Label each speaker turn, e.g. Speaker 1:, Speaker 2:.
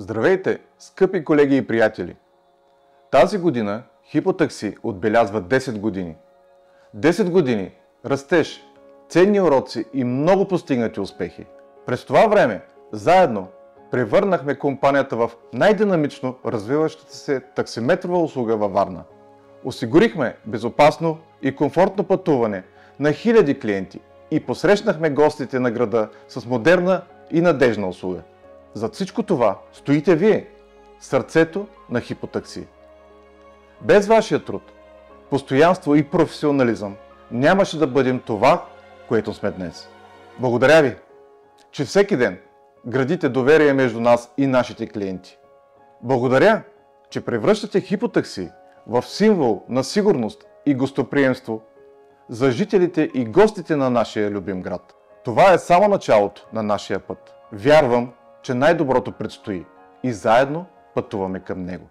Speaker 1: Здравейте, скъпи колеги и приятели! Тази година Хипотакси отбелязва 10 години. 10 години растеж, ценни уроци и много постигнати успехи. През това време заедно превърнахме компанията в най-динамично развиващата се таксиметрова услуга във Варна. Осигурихме безопасно и комфортно пътуване на хиляди клиенти и посрещнахме гостите на града с модерна и надежна услуга. Зад всичко това стоите вие, сърцето на Хипотакси. Без вашия труд, постоянство и професионализъм нямаше да бъдем това, което сме днес. Благодаря ви, че всеки ден градите доверие между нас и нашите клиенти. Благодаря, че превръщате Хипотакси в символ на сигурност и гостоприемство за жителите и гостите на нашия любим град. Това е само началото на нашия път. Вярвам, че най-доброто предстои и заедно пътуваме към него.